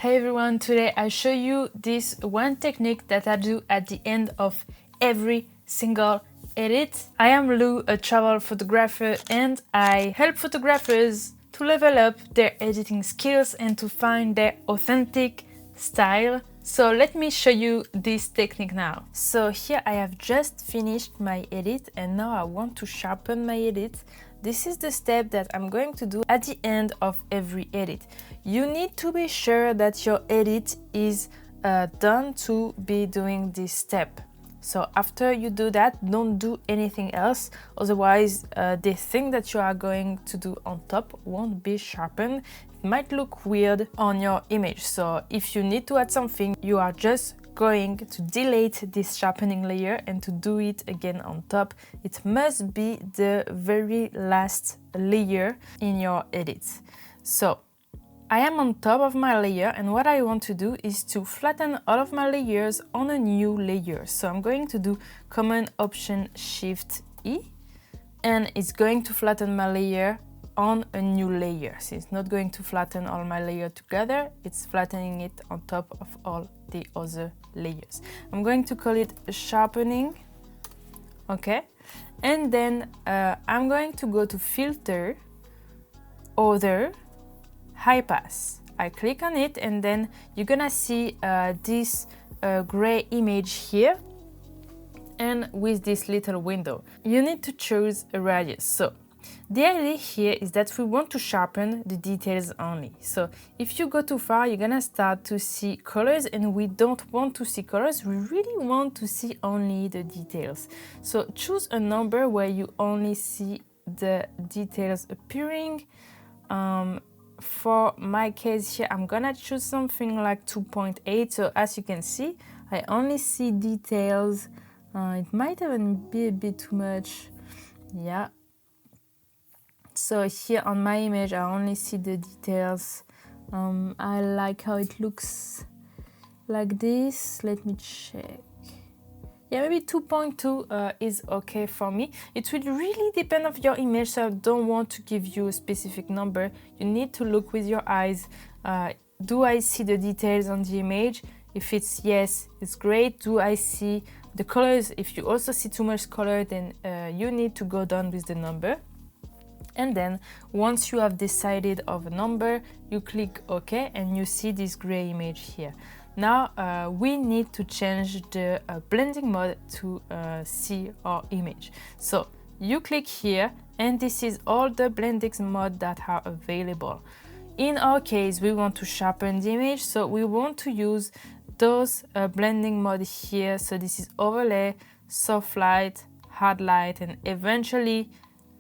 Hey everyone, today I show you this one technique that I do at the end of every single edit. I am Lou, a travel photographer, and I help photographers to level up their editing skills and to find their authentic style. So let me show you this technique now. So here I have just finished my edit and now I want to sharpen my edit. This is the step that I'm going to do at the end of every edit. You need to be sure that your edit is done to be doing this step. So after you do that, don't do anything else. Otherwise, the thing that you are going to do on top won't be sharpened. It might look weird on your image. So if you need to add something, you are just going to delete this sharpening layer and to do it again on top. It must be the very last layer in your edit. So I am on top of my layer and what I want to do is to flatten all of my layers on a new layer. So I'm going to do Command Option Shift E and it's going to flatten my layer on a new layer. So it's not going to flatten all my layers together, it's flattening it on top of all the other layers. I'm going to call it sharpening, okay? And then I'm going to go to Filter, Other, High Pass. I click on it and then you're gonna see this gray image here and with this little window. You need to choose a radius. So the idea here is that we want to sharpen the details only. So if you go too far, you're gonna start to see colors and we don't want to see colors. We really want to see only the details. So choose a number where you only see the details appearing. For my case here, I'm gonna choose something like 2.8. So as you can see, I only see details. It might even be a bit too much. Yeah. So here on my image, I only see the details. I like how it looks like this. Let me check. Yeah, maybe 2.2 is okay for me. It will really depend on your image, so I don't want to give you a specific number. You need to look with your eyes. Do I see the details on the image? If it's yes, it's great. Do I see the colors? If you also see too much color, then you need to go down with the number. And then once you have decided of a number, you click OK and you see this gray image here. Now we need to change the blending mode to see our image. So you click here and this is all the blending mode that are available. In our case, we want to sharpen the image, so we want to use those blending mode here. So this is overlay, soft light, hard light, and eventually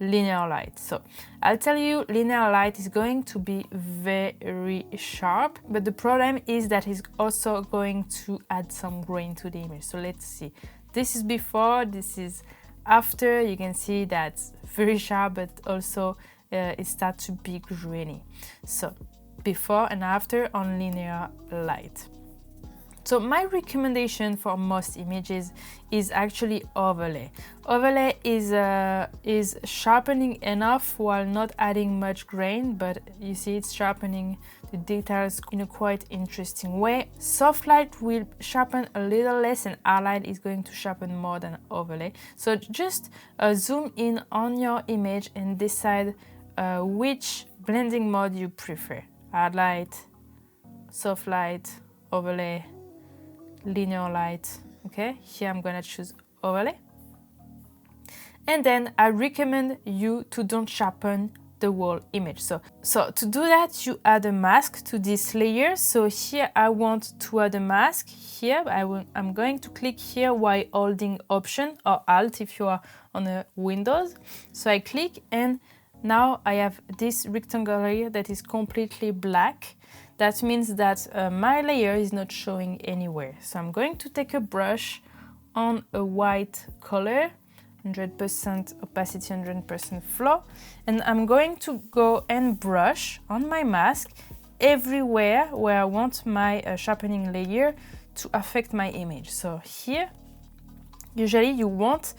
linear light. So I'll tell you, linear light is going to be very sharp, but the problem is that it's also going to add some grain to the image. So let's see. This is before, this is after. You can see that's very sharp, but also it starts to be grainy. So before and after on linear light. So my recommendation for most images is actually overlay. Overlay is sharpening enough while not adding much grain, but you see it's sharpening the details in a quite interesting way. Soft light will sharpen a little less and hard light is going to sharpen more than overlay. So just zoom in on your image and decide which blending mode you prefer. Hard light, soft light, overlay, linear light. Okay, here I'm gonna choose overlay. And then I recommend you to don't sharpen the whole image. So to do that, you add a mask to this layer. So here I want to add a mask. Here I'm going to click here while holding Option or Alt if you are on a Windows. So I click and now I have this rectangle layer that is completely black. That means that my layer is not showing anywhere. So I'm going to take a brush on a white color, 100% opacity, 100% flow, and I'm going to go and brush on my mask everywhere where I want my sharpening layer to affect my image. So here, usually you want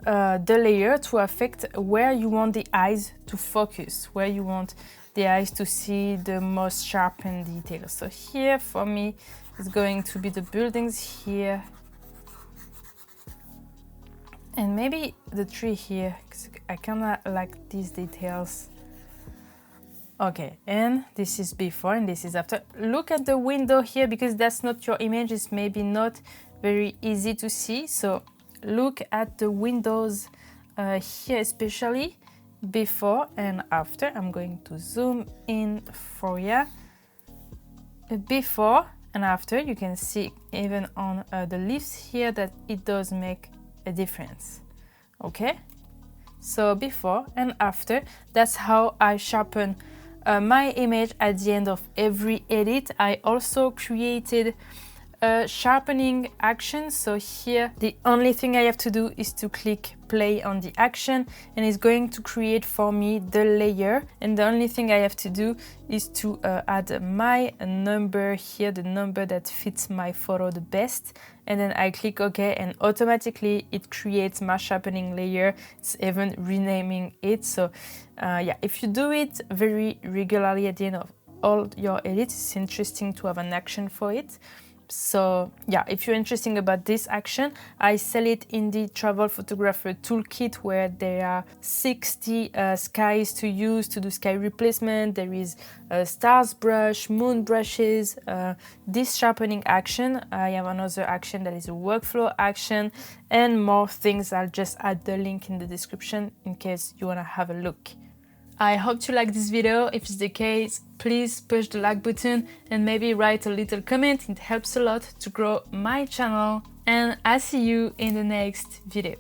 the layer to affect where you want the eyes to focus, where you want the eyes to see the most sharpened details. So here for me it's going to be the buildings here, and maybe the tree here, because I kinda like these details. Okay, and this is before and this is after. Look at the window here, because that's not your image, it's maybe not very easy to see. So look at the windows here, especially before and after. I'm going to zoom in for you. Before and after, you can see even on the leaves here that it does make a difference. Okay, so before and after, that's how I sharpen my image at the end of every edit. I also created a sharpening action. So here the only thing I have to do is to click play on the action, and it's going to create for me the layer, and the only thing I have to do is to add my number here, the number that fits my photo the best, and then I click OK, and automatically it creates my sharpening layer. It's even renaming it. So yeah, if you do it very regularly at the end of all your edits, it's interesting to have an action for it. So yeah, if you're interested about this action, I sell it in the travel photographer toolkit, where there are 60 skies to use to do sky replacement. There is a stars brush, moon brushes, this sharpening action. I have another action that is a workflow action, and more things. I'll just add the link in the description in case you want to have a look. I hope you like this video. If it's the case, please push the like button and maybe write a little comment. It helps a lot to grow my channel, and I'll see you in the next video.